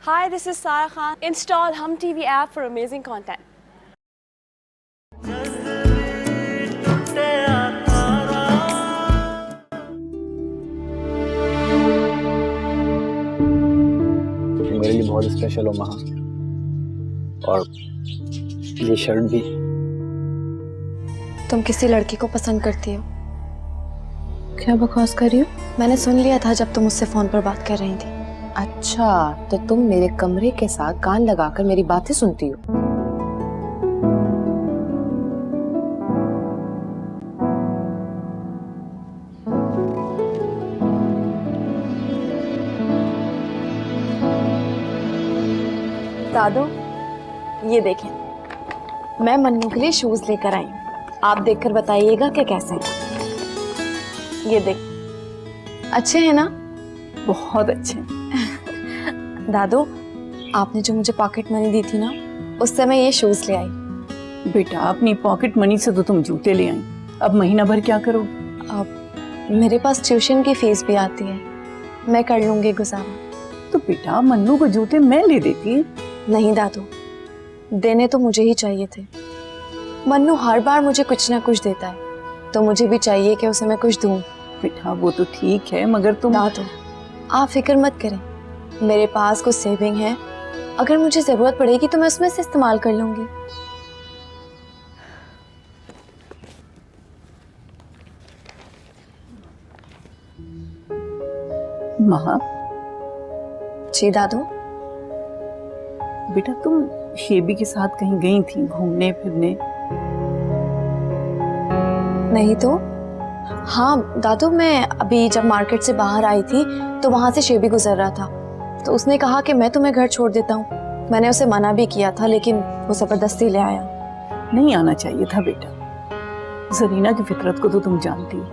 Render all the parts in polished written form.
Hi, this is Sarah Khan. Install Hum TV app for amazing content. मेरे लिए बहुत special हो महा, और ये शर्ट भी। तुम किसी लड़की को पसंद करती हो? क्या बकवास कर रही हो? मैंने सुन लिया था जब तुम मुझसे फोन पर बात कर रही थी। अच्छा, तो तुम मेरे कमरे के साथ कान लगाकर मेरी बातें सुनती हो? दादू, ये देखें, मैं मन्नू के लिए शूज लेकर आई हूँ। आप देखकर बताइएगा कि कैसे हैं। ये देख, अच्छे हैं ना? बहुत अच्छे। दादू, आपने जो मुझे पॉकेट मनी दी थी ना, उससे मैं ये शूज ले आई। बेटा, अपनी पॉकेट मनी से तो तुम जूते ले आई, अब महीना भर क्या करो? अब मेरे पास ट्यूशन की फीस भी आती है, मैं कर लूंगी गुजारा। तो बेटा, मन्नू को जूते मैं ले देती। नहीं दादू, देने तो मुझे ही चाहिए थे। मन्नू हर बार मुझे कुछ ना कुछ देता है, तो मुझे भी चाहिए कि उसे मैं कुछ दूं। बेटा, वो तो ठीक है, मगर तुम... दादू, आप फिक्र मत करें, मेरे पास कुछ सेविंग है, अगर मुझे जरूरत पड़ेगी तो मैं उसमें से इस्तेमाल कर लूंगी। महा, जी दादू। बेटा, तुम शेबी के साथ कहीं गई थी घूमने फिरने? नहीं तो। हाँ दादू, मैं अभी जब मार्केट से बाहर आई थी तो वहां से शेबी गुजर रहा था, तो उसने कहा कि मैं तुम्हें घर छोड़ देता हूँ। मैंने उसे मना भी किया था, लेकिन वो जबरदस्ती ले आया। नहीं आना चाहिए था बेटा। जरीना की फितरत को तो तुम जानती हो,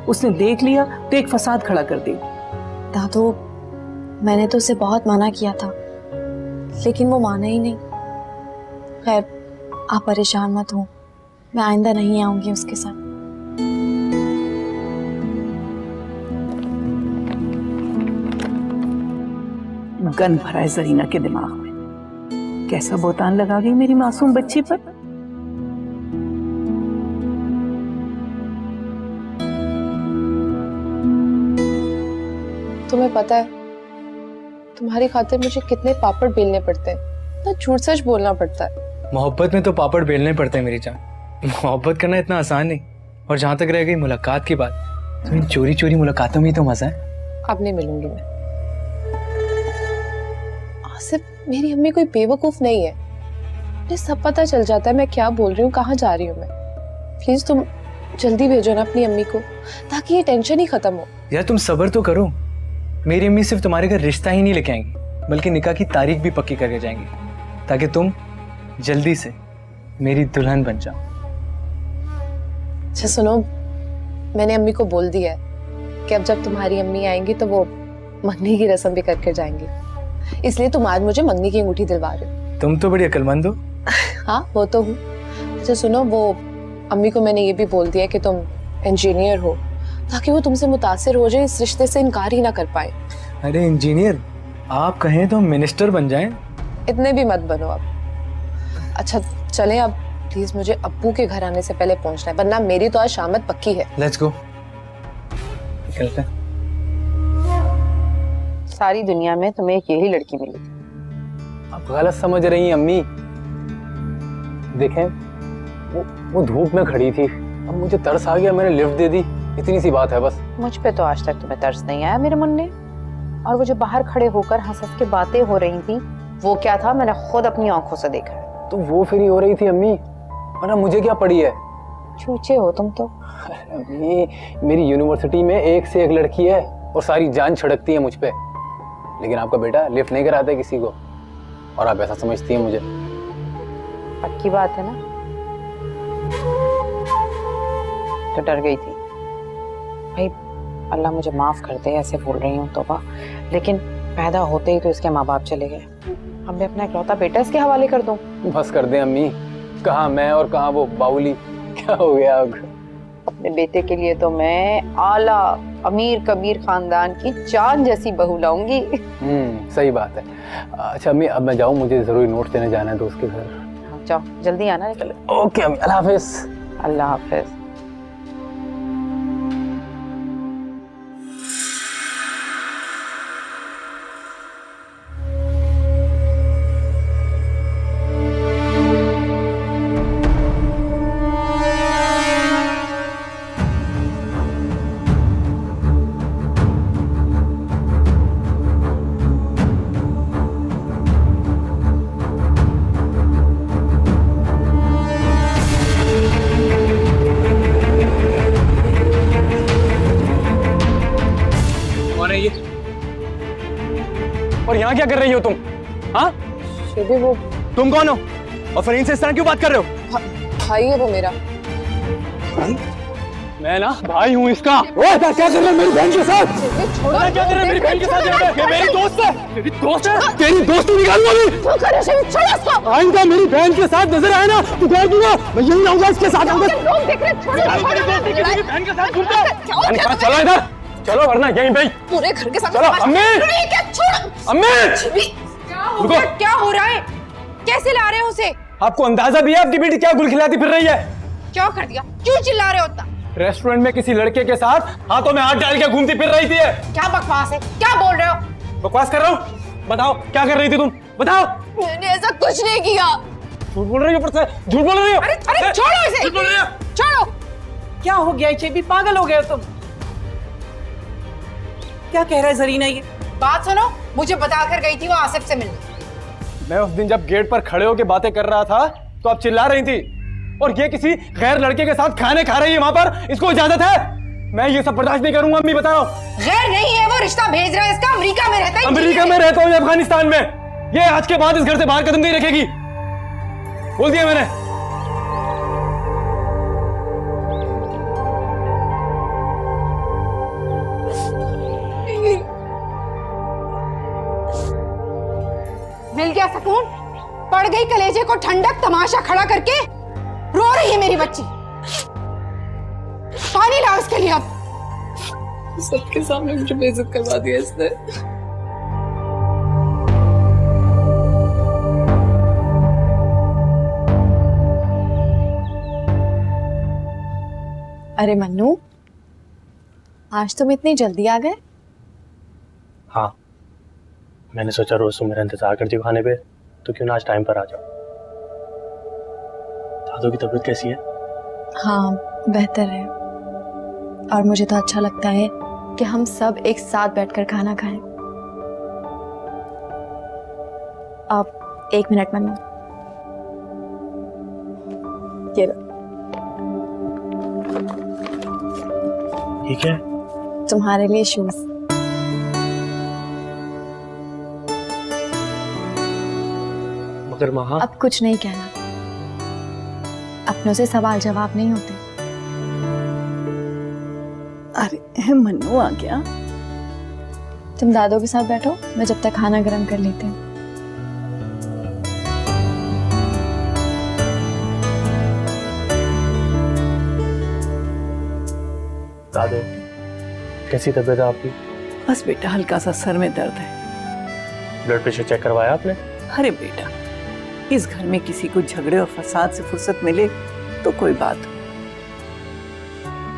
उसने देख लिया तो एक फसाद खड़ा कर दी। दादू, मैंने तो उसे बहुत मना किया था, लेकिन वो माना ही नहीं। खैर, आप परेशान मत हो, मैं आइंदा नहीं आऊंगी उसके साथ। गन भरा है जरीना के दिमाग में, कैसा बोतान लगा गई मेरी मासूम बच्ची पर। तुम्हें पता है, तुम्हारी खातिर मुझे कितने पापड़ बेलने पड़ते हैं, ना झूठ सच बोलना पड़ता है। मोहब्बत में तो पापड़ बेलने पड़ते हैं मेरी जान। मोहब्बत करना इतना आसान नहीं। और जहाँ तक रह गई मुलाकात की बात, तो इन चोरी चोरी मुलाकातों में ही तो मजा है। अब नहीं मिलूंगी मैं। आसिफ, मेरी अम्मी कोई बेवकूफ नहीं है, मुझे सब पता चल जाता है मैं क्या बोल रही हूँ, कहाँ जा रही हूँ मैं। प्लीज तुम जल्दी भेजो ना अपनी अम्मी को, ताकि ये टेंशन ही खत्म हो। यार तुम सब्र तो करो। मेरी अम्मी सिर्फ तुम्हारे घर रिश्ता ही नहीं लेके आएंगी, बल्कि निकाह की तारीख भी पक्की करके जाएंगी, ताकि तुम जल्दी से मेरी दुल्हन बन जाओ। अच्छा सुनो, मैंने अम्मी को बोल दिया है कि अब जब तुम्हारी अम्मी आएंगी तो वो मंगनी की रस्म भी करके जाएंगी, इसलिए तुम आज मुझे मंगनी की अंगूठी दिलवा रहे हो। तुम तो बड़ी अक्लमंद हो। हाँ, वो तो हूँ। अच्छा सुनो, वो अम्मी को मैंने ये भी बोल दिया कि तुम इंजीनियर हो, ताकि वो तुमसे मुतासिर हो जाए, इस रिश्ते से इनकार ही ना कर पाए। अरे इंजीनियर, आप कहें तो हम मिनिस्टर बन जाएं। इतने भी मत बनो अब। अच्छा चलें अब, प्लीज मुझे अब्बू के घर आने से पहले पहुंचना है, वरना मेरी तो आज शामत पक्की है। लेट्स गो, निकलते हैं। सारी दुनिया में तुम्हें एक यही लड़की मिली। आप गलत समझ रही हैं अम्मी। देखें, वो धूप में खड़ी थी, अब मुझे तरस आ गया, मैंने लिफ्ट दे दी, इतनी सी बात है बस। मुझ पे तो आज तक तुम्हें तरस नहीं आया मेरे मुन्ने। और वो जो बाहर खड़े होकर हंस हंस के बातें हो रही थी, वो क्या था, मैंने खुद अपनी आंखों से देखा है। तो वो फ्री हो रही थी अम्मी, वरना मुझे क्या पड़ी है। छूचे हो तुम तो। अम्मी, मेरी यूनिवर्सिटी में एक से एक लड़की है और सारी जान छिड़कती है मुझ पे, लेकिन आपका बेटा लिफ्ट नहीं कराता किसी को, और आप ऐसा समझती हैं मुझे। पक्की बात है ना? तो डर गई थी भाई। अल्लाह मुझे माफ कर दे, ऐसे बोल रही हूँ तोबा, लेकिन पैदा होते ही तो इसके माँ बाप चले गए। अब मैं अपना इकलौता बेटा इसके हवाले कर दूं? बस कर दे अम्मी, कहाँ मैं और कहाँ वो बाउली। क्या हो गया अब? अपने बेटे के लिए तो मैं आला अमीर कबीर खानदान की चांद जैसी बहू लाऊंगी। सही बात है। अच्छा अम्मी, अब मैं जाऊँ, मुझे जरूरी नोट देने जाना है दोस्त के घर। हाँ, जाओ जल्दी आना, निकलो। ओके अम्मी, अल्लाह हाफिज। अल्लाह हाफिज। और यहाँ क्या कर रही हो तुम? हाँ, शेबी वो तुम कौन हो और फरीन से इस तरह क्यों बात कर रहे हो? भाई है वो मेरा। मैं ना भाई हूँ इसका। ओए क्या कर रहे हो मेरी बहन के साथ? छोड़ो, क्या कर रहे हो मेरी बहन के साथ? ये मेरी दोस्त है। तेरी दोस्त है? तेरी दोस्ती निकालूंगा अभी। छोड़ो इसको। आइंदा मेरी बहन के साथ नजर आए ना तो कह दूंगा मैं यही आऊंगा इसके साथ आऊंगा। लोग देख रहे, छोड़ो। बहन के साथ घूमता है। चलो इधर चलो, वरना यहीं पे पूरे घर के साथ। चलो अम्मी, क्या छोड़ो अम्मी। क्या हो रहा है? कैसे ला रहे हो उसे? आपको अंदाजा भी है आपकी बेटी क्या गुल खिलाती फिर रही है? क्या कर दिया? क्यों चिल्ला रहे हो इतना? रेस्टोरेंट में किसी लड़के के साथ हाथों में हाथ डाल के घूमती फिर रही थी। क्या बकवास है? क्या बोल रहे हो? बकवास कर रहा हूँ? बताओ क्या कर रही थी तुम? बताओ। मैंने ऐसा कुछ नहीं किया। झूठ बोल रही हो, ऊपर से झूठ बोल रही हो। अरे छोड़ो इसे। झूठ बोल रही हो। छोड़ो। क्या हो गया चेबी, पागल हो गए हो तुम? क्या कह रहा है जरीना ये? बात सुनो, मुझे बताकर गई थी वो आसिफ से मिलने। मैं उस दिन जब गेट पर खड़े होकर बातें कर रहा था तो आप चिल्ला रही थी, और ये किसी गैर लड़के के साथ खाने खा रही है वहां पर, इसको इजाजत है? मैं ये सब बर्दाश्त नहीं करूंगा। अम्मी बताओ। गैर नहीं है वो, रिश्ता भेज रहा है इसका। अमेरिका में रहता है। अमेरिका में रहता हूँ, अफगानिस्तान में। ये आज के बाद इस घर से बाहर कदम नहीं रखेगी, बोल दिया मैंने। मिल गया सुकून? पड़ गई कलेजे को ठंडक? तमाशा खड़ा करके रो रही है मेरी बच्ची। पानी लाओ इसके लिए। अब सबके सामने मुझे बेइज्जत करवा दिया इसने। अरे मन्नू, आज तुम इतनी जल्दी आ गए? हाँ, मैंने सोचा रोज तुम मेरा इंतजार करती हो खाने पे, तो क्यों ना आज टाइम पर आ जाओ। दादू की तबीयत कैसी है? हाँ, बेहतर है। और मुझे तो अच्छा लगता है कि हम सब एक साथ बैठकर खाना खाएं। अब 1 मिनट मन्नू, ये लो। ठीक है। तुम्हारे लिए शूज। मगर माँ, अब कुछ नहीं कहना, अपनों से सवाल जवाब नहीं होते। अरे मन्नू आ गया। तुम दादू के साथ बैठो, मैं जब तक खाना गर्म कर लेती हूँ। दादू कैसी तबीयत है आपकी? बस बेटा, हल्का सा सर में दर्द है। ब्लड प्रेशर चेक करवाया आपने? अरे बेटा, इस घर में किसी को झगड़े और फसाद से फुर्सत मिले तो कोई बात हो।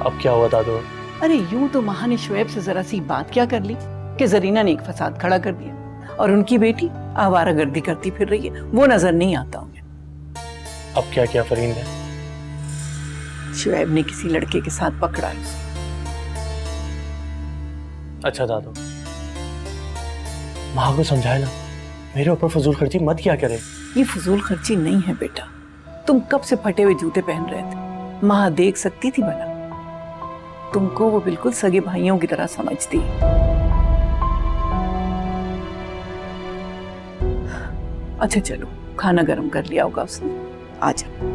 अब क्या हुआ दादू? अरे यूं तो माँ ने शुएब से जरा सी बात क्या कर ली कि जरीना ने एक फसाद खड़ा कर दिया और उनकी बेटी आवारागर्दी करती फिर रही है, वो नजर नहीं आता उन्हें। अब क्या किया फरीन ने? शुएब ने किसी लड़के के साथ पकड़ा है उसे। अच्छा दादू, माँ को समझाए ना, मेरे ऊपर फजूल खर्ची मत किया करे। ये फजूल खर्ची नहीं है बेटा, तुम कब से फटे हुए जूते पहन रहे थे, माँ देख सकती थी भला। तुमको वो बिल्कुल सगे भाइयों की तरह समझती है। अच्छा चलो, खाना गर्म कर लिया होगा उसने, आ जाओ।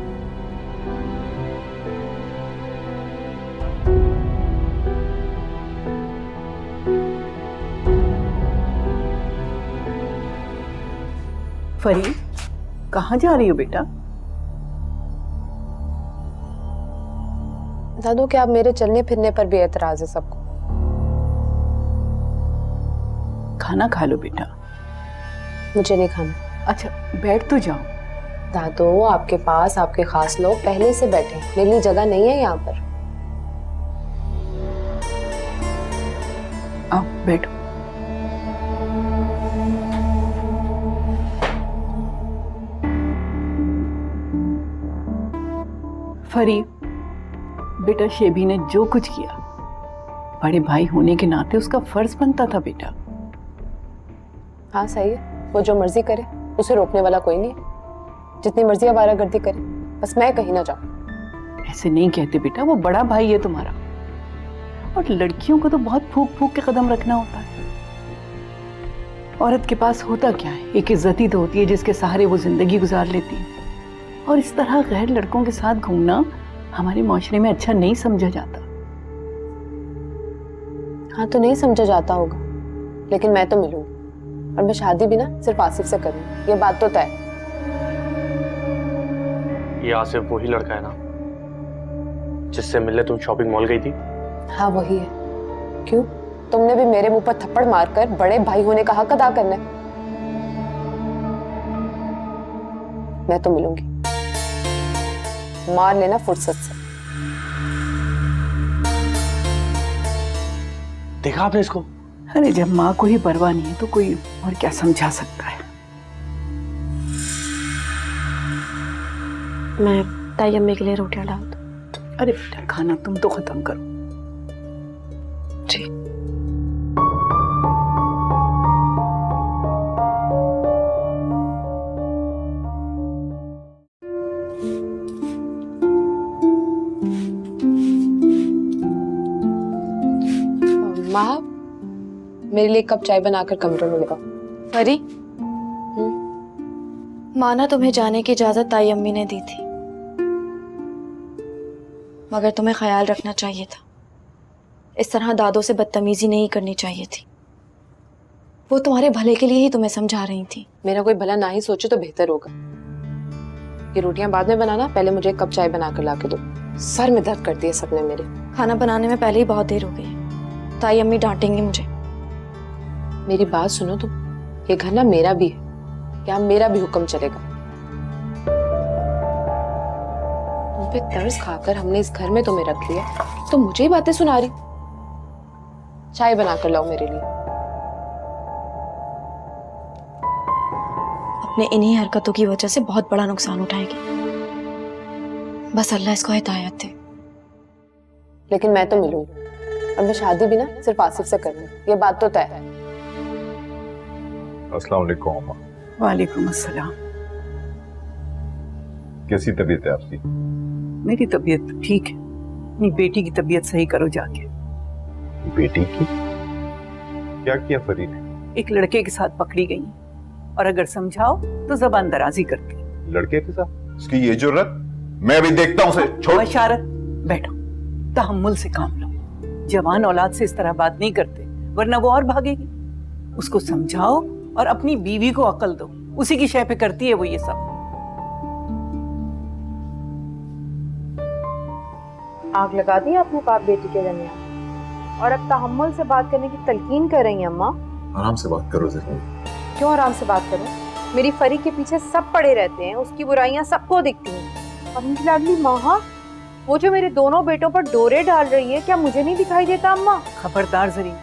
फरीद, कहाँ जा रही हो बेटा? दादू, क्या अब मेरे चलने फिरने पर भी एतराज है सबको? खाना खा लो बेटा। मुझे नहीं खाना। अच्छा बैठ तो जाओ। दादो, आपके पास आपके खास लोग पहले से बैठे हैं, मेरे लिए जगह नहीं है यहाँ पर। आओ बैठो। फरी, बेटा शेबी ने जो कुछ किया बड़े भाई होने के नाते उसका फर्ज बनता था बेटा। हाँ सही है, वो जो मर्जी करे, उसे रोकने वाला कोई नहीं है। जितनी मर्जी आवारागर्दी करे, बस मैं कहीं ना जाऊं। ऐसे नहीं कहते बेटा, वो बड़ा भाई है तुम्हारा। और लड़कियों को तो बहुत फूक फूक के कदम रखना होता है। औरत के पास होता क्या है, एक इज्जत ही तो होती है जिसके सहारे वो जिंदगी गुजार लेती है। और इस तरह गैर लड़कों के साथ घूमना हमारे माशरे में अच्छा नहीं समझा जाता। हाँ तो नहीं समझा जाता होगा, लेकिन मैं तो मिलूंगी, और मैं शादी भी ना सिर्फ आसिफ से करूंगी, ये बात तो तय। ये आसिफ वही लड़का है ना जिससे मिलने तुम शॉपिंग मॉल गई थी? हाँ वही है। क्यों, तुमने भी मेरे मुंह पर थप्पड़ मारकर बड़े भाई होने का हक अदा करना है? मैं तो मिलूंगी, मार लेना फुर्सत से। देखा आपने इसको? अरे जब माँ को ही परवाह नहीं है तो कोई और क्या समझा सकता है। मैं ताई अम्मी के लिए रोटियां डाल दूं? अरे बेटा खाना तुम तो खत्म करो। जी। माँ, मेरे लिए एक कप चाय बनाकर कमरे में लगाओ। परी, माना तुम्हें जाने की इजाजत ताई अम्मी ने दी थी, मगर तुम्हें ख्याल रखना चाहिए था। इस तरह दादों से बदतमीजी नहीं करनी चाहिए थी। वो तुम्हारे भले के लिए ही तुम्हें समझा रही थी। मेरा कोई भला ना ही सोचे तो बेहतर होगा। ये रोटियां बाद में बनाना, पहले मुझे एक कप चाय बनाकर ला के दो। सर में दर्द करती है सबने मेरे। खाना बनाने में पहले ही बहुत देर हो गई है, ताई अम्मी डांटेंगी मुझे। मेरी बात सुनो तुम, ये घर ना मेरा भी है, यहाँ मेरा भी हुक्म चलेगा। तुम पे तरस खाकर हमने इस घर में तुम्हें रख लिया, तो मुझे ही बातें सुना रही। चाय बनाकर लाओ मेरे लिए। अपने इन्हीं हरकतों की वजह से बहुत बड़ा नुकसान उठाएगी। बस अल्लाह इसको हिदायत दे। लेकिन मैं तो मिलूंगी, और मैं शादी भी ना सिर्फ आसिफ से करूंगी, ये बात तो तय है। अस्सलाम वालेकुम अम्मा। वालेकुम अस्सलाम। कैसी तबीयत है आपकी? मेरी तबीयत तो ठीक है, अपनी बेटी की तबीयत सही करो जाके। बेटी की? क्या किया फरी ने? एक लड़के के साथ पकड़ी गई और अगर समझाओ तो जबान दराजी करती। लड़के के साथ? उसकी ये जुर्रत? मैं अभी देखता हूँ उसे। छोड़। बशारत, बैठो, तहम्मुल से काम लो। जवान औलाद से इस तरह बात नहीं करते, वरना वो और भागेगी। उसको समझाओ और अपनी बीवी को अकल दो, उसी की शय पे करती है वो ये सब। आग लगा दी आपने बाप बेटी के दरमियान, और अब तहम्मुल से बात करने की तलकीन कर रही हैं अम्मा। आराम से बात करो जरूर। क्यों आराम से बात करूं? मेरी फरी के पीछे सब पड़े रहते हैं, उसकी बुराइयां सबको दिखती हैं। और उनकी लाडली माँ, वो जो मेरे दोनों बेटों पर डोरे डाल रही है, क्या मुझे नहीं दिखाई देता अम्मा? खबरदार जरीन,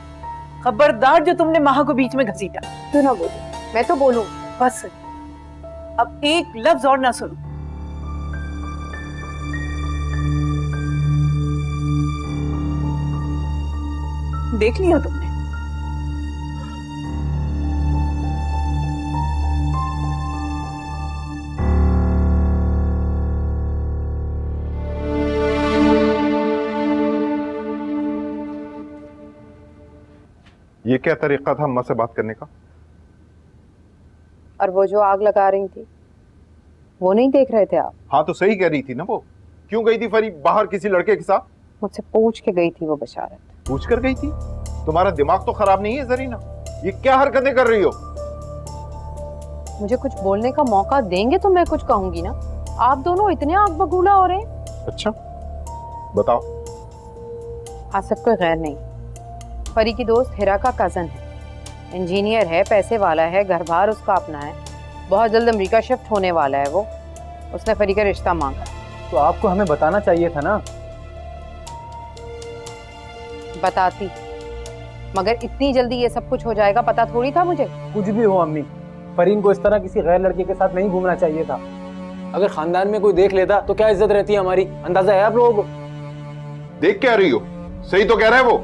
खबरदार जो तुमने माँ को बीच में घसीटा। क्यों ना बोलूं? मैं तो बोलूं। बस अब एक लफ्ज और ना सुनो। देख लिया तुमने? ये क्या तरीका था अम्मा से बात करने का? और वो जो आग लगा रही थी, वो नहीं देख रहे थे आप? हाँ तो सही कह रही थी ना वो। क्यों गई थी फरी बाहर किसी लड़के के साथ? मुझसे पूछ के गई थी वो बशारत। पूछ कर गई थी? तुम्हारा दिमाग तो खराब नहीं है जरीना? ये क्या हरकतें कर रही हो? मुझे कुछ बोलने का मौका देंगे तो मैं कुछ कहूंगी ना। आप दोनों इतने आग बगूला हो रहे हैं। अच्छा बताओ। आसिफ कोई गैर नहीं, फरी की दोस्त हिरा का कजन है। इंजीनियर है, पैसे वाला है, घर बार उसका अपना है, बहुत जल्द अमेरिका शिफ्ट होने वाला है वो। उसने फरी का रिश्ता मांगा। तो आपको हमें बताना चाहिए था ना। बताती, मगर इतनी जल्दी ये सब कुछ हो जाएगा पता थोड़ी था मुझे। कुछ भी हो अम्मी, फरीन को इस तरह किसी गैर लड़के के साथ नहीं घूमना चाहिए था। अगर खानदान में कोई देख लेता तो क्या इज्जत रहती है हमारी, अंदाजा है आप लोगों को? देख क्या रही हो? सही तो कह रहा है वो।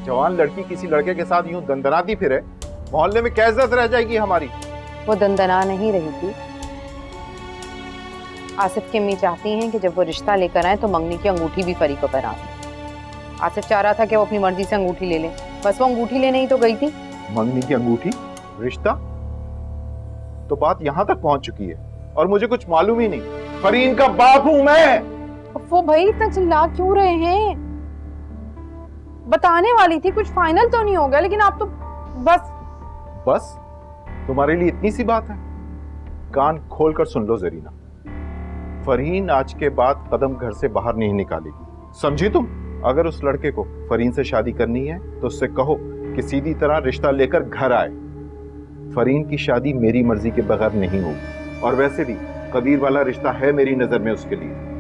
जवान लड़की किसी लड़के के साथ यूं दंदनाती फिरे, मोहल्ले में क्या इज्जत रह जाएगी हमारी? वो दंदना नहीं रही थी। आसिफ की अम्मी चाहती हैं कि जब वो रिश्ता लेकर आए तो मंगनी की अंगूठी भी फरी को पहना दें। आसिफ चाह रहा था कि वो अपनी मर्जी से अंगूठी ले ले, बस वो अंगूठी लेने ही तो गई थी। मंगनी की अंगूठी, रिश्ता? तो बात यहां तक पहुंच चुकी है और मुझे कुछ मालूम ही नहीं। फरीन का बाप हूं मैं। वो भाई इतना चिल्ला क्यों रहे हैं? बताने वाली थी, कुछ फाइनल तो नहीं हो गया, लेकिन आप तो बस तुम्हारे लिए इतनी सी बात है? कान खोल कर सुन लो जरीना, फरीन आज के बाद कदम घर से बाहर नहीं निकालेगी, समझी तुम? अगर उस लड़के को फरीन से शादी करनी है तो उससे कहो कि सीधी तरह रिश्ता लेकर घर आए। फरीन की शादी मेरी मर्जी के बगैर नहीं होगी, और वैसे भी कबीर वाला रिश्ता है मेरी नजर में उसके लिए।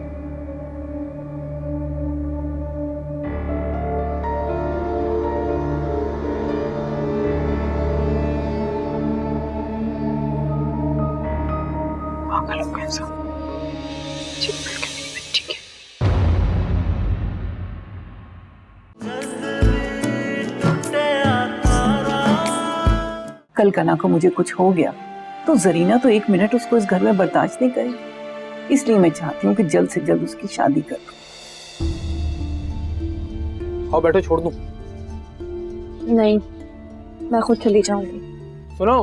कल कना को मुझे कुछ हो गया तो जरीना तो 1 मिनट उसको इस घर में बर्दाश्त नहीं करेगी, इसलिए मैं चाहती हूँ कि जल्द से जल्द उसकी शादी कर दूं। आओ बैठो, छोड़ दूं? नहीं, मैं खुद चली जाऊंगी। सुनो,